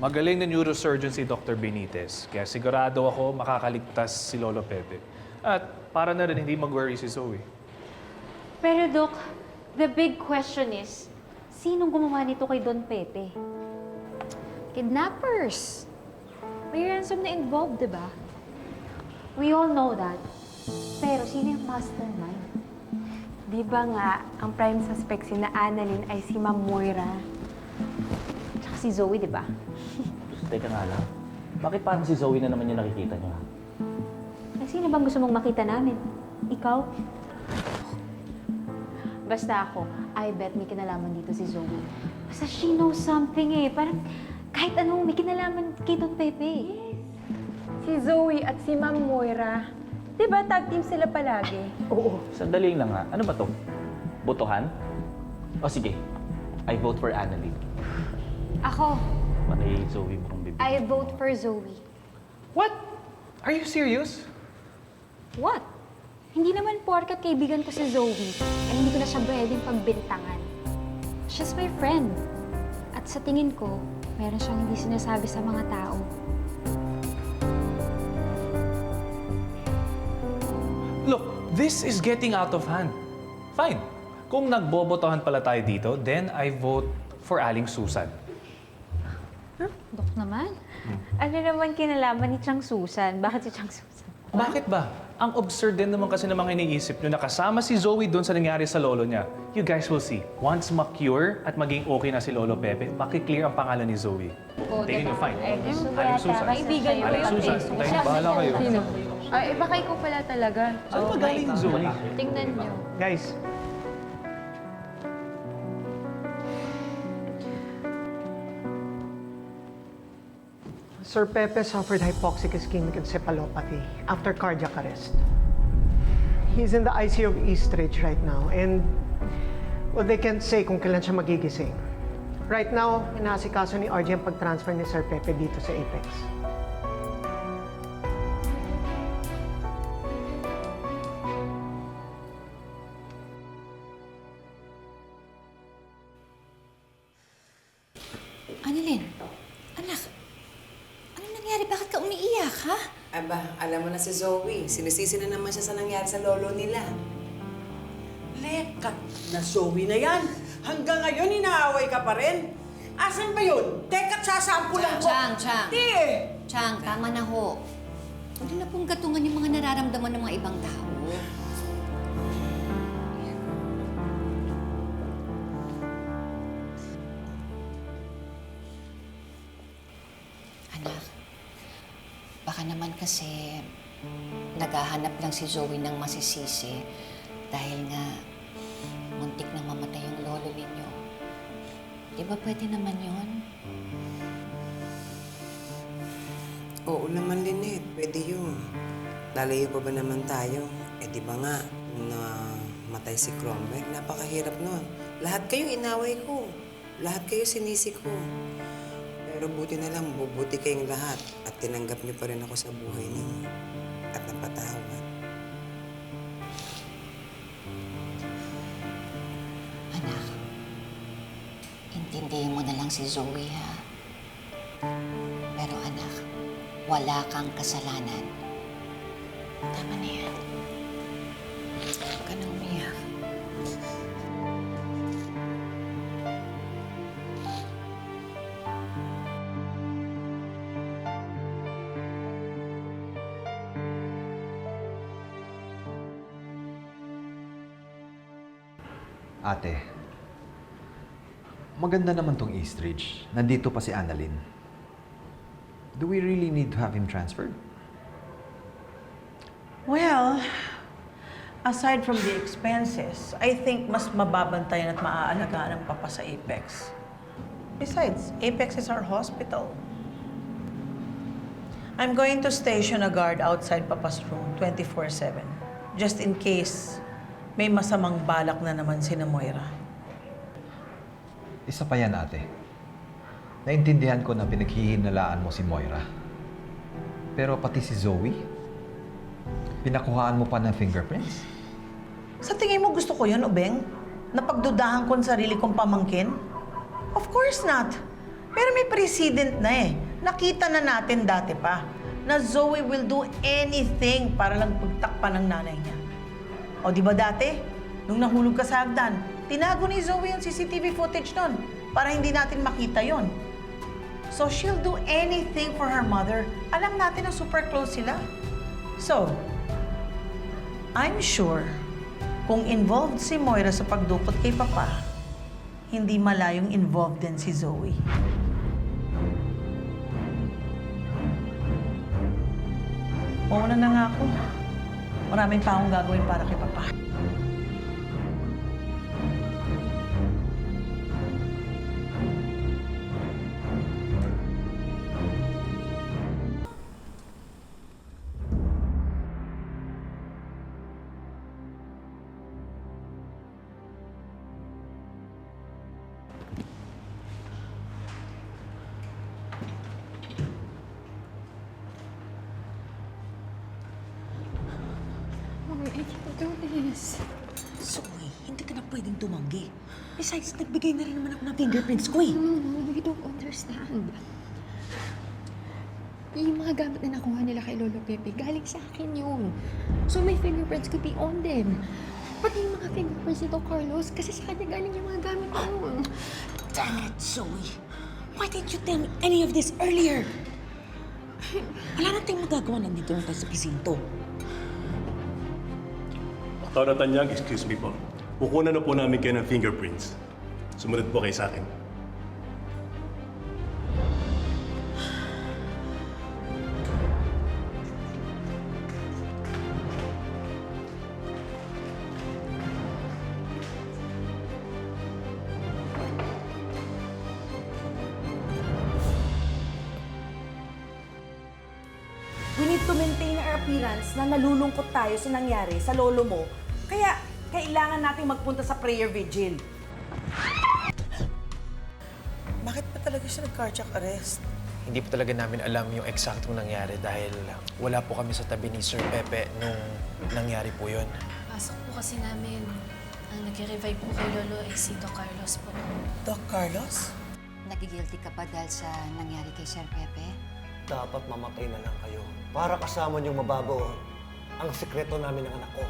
Magaling na neurosurgeon si Dr. Benitez, kaya sigurado ako makakaligtas si Lolo Pepe. At para na rin hindi mag-worry si Zoe. Pero Doc, the big question is, sinong gumawa nito kay Don Pepe? Kidnappers. May ransom na involved, di ba? We all know that. Pero sino yung mastermind? Di ba nga, ang prime suspect si na Annalyn ay si Ma'am Moira? Tsaka si Zoe, di ba? Teka nga lang. Bakit parang si Zoe na naman yung nakikita niyo? Eh, sino bang gusto mong makita namin? Ikaw? Basta ako, I bet may kinalaman dito si Zoe. Basta she knows something eh. Parang kahit anong may kinalaman kay Don Pepe. Si Zoe at si Ma'am Moira, di ba tag team sila palagi? Oo. Sandali lang nga. Ano ba to? Botohan? O sige. I vote for Annalyn. Ako, Patay Zoe mo kung bibig. I vote for Zoe. What? Are you serious? What? Hindi naman porkat kaibigan ko si Zoe, ay hindi ko na siya pwedeng pagbintangan. She's my friend. At sa tingin ko, meron siyang hindi sinasabi sa mga tao. Look, this is getting out of hand. Fine. Kung nagbobotohan pala tayo dito, then I vote for Aling Susan. Dok naman. Ano naman kinalaman ni Chang Susan? Bakit si Chang Susan? Bakit ba? Ang absurd din naman kasi ng mga iniisip nyo na kasama si Zoe doon sa nangyari sa lolo niya. You guys will see. Once ma-cure at maging okay na si Lolo Pepe, makiklear ang pangalan ni Zoe. Tingin nyo, fine. Aling Susan. Kaibigan niyo Aling Susan, tayo bahala kayo. Ay, baka ikaw pala talaga. Saan ba galing yung Zoe? Tingnan niyo. Guys, Sir Pepe suffered hypoxic ischemic encephalopathy after cardiac arrest. He's in the ICU of Eastridge right now and, well, they can't say kung kailan siya magigising. Right now, inaasikaso ni RJ ang pag-transfer ni Sir Pepe dito sa Apex. Annalyn, anak, ano nangyari? Bakit ka umiiyak, ha? Aba, alam mo na si Zoe. Sinisisi na naman siya sa nangyari sa lolo nila. Lekat na Zoe na yan. Hanggang ngayon, inaaway ka pa rin. Asan ba yun? Teka't sasampulan ko. Chang. Di eh. Chang, tama na ho. Huwag na pong gatungan yung mga nararamdaman ng mga ibang tao. Anak, baka naman kasi naghahanap lang si Zoe ng masisisi dahil nga muntik na mamatay yung lolo ninyo. Di ba pwede naman yun? Oo naman, Lynette. Pwede yun. Lalayo pa ba naman tayo? Eh, di ba nga, na matay si Cromwell, napakahirap nun. Lahat kayo inaway ko. Lahat kayo sinisi ko. Pero buti na lang, bubuti kayong lahat. At tinanggap niyo pa rin ako sa buhay ninyo. At napatawad. Anak, intindihin mo na lang si Zoe, ha? Pero anak, wala kang kasalanan. Tama na yan. Huwag ka na umiyak. Ate, maganda naman tong Eastridge. Nandito pa si Annalyn. Do we really need to have him transferred? Well, aside from the expenses, I think mas mababantayan at maaalagaan ang papa sa Apex. Besides, Apex is our hospital. I'm going to station a guard outside Papa's room 24/7, just in case may masamang balak na naman si Moira. Isa pa yan, ate. Naintindihan ko na pinaghihinalaan mo si Moira. Pero pati si Zoe, pinakuhaan mo pa ng fingerprints? Sa tingin mo gusto ko yun, Ubeng? Napagdudahan ko ang sarili kong pamangkin? Of course not. Pero may precedent na eh. Nakita na natin dati pa na Zoe will do anything para lang pagtakpan ng nanay niya. O di ba dati, nung nahulog ka sa hagdan, tinago ni Zoe yung CCTV footage nun para hindi natin makita yon. So she'll do anything for her mother. Alam natin na super close sila. So, I'm sure kung involved si Moira sa pagdukot kay Papa, hindi malayong involved din si Zoe. Mauna na nga ako. Maraming pa akong gagawin para kay Papa. Mommy, I can't do this. Zoe, hindi ka na pwedeng tumanggi. Besides, nagbigay na rin naman ako ng fingerprints ko eh. No, you don't understand. Yung mga gamit na nakuha nila kay Lolo Pepe, galing sa akin yun. So my fingerprints could be on them. Pati yung mga fingerprints nito, Carlos, kasi sa kanya galing yung mga gamit na yun. Damn it, Zoe. Why didn't you tell me any of this earlier? Wala na tayong magagawa, nandito na tayo sa presinto. Tao na Tanyag, excuse me po. Kukunan na po namin kayo ng fingerprints. Sumunod po kayo sa akin. We need to maintain our appearance na nalulungkot tayo sa nangyari sa lolo mo. Kaya, kailangan nating magpunta sa prayer vigil. Bakit pa talaga siya nag-cardiac arrest? Hindi po talaga namin alam yung eksaktong nangyari dahil wala po kami sa tabi ni Sir Pepe nung nangyari po yun. Pasok po kasi namin. Ang nag-revive po kay Lolo ay si Doc Carlos po. Doc Carlos? Nagigilty ka pa dahil sa nangyari kay Sir Pepe? Dapat mamatay na lang kayo para kasama niyong mababaw ang sikreto namin ng anak ko.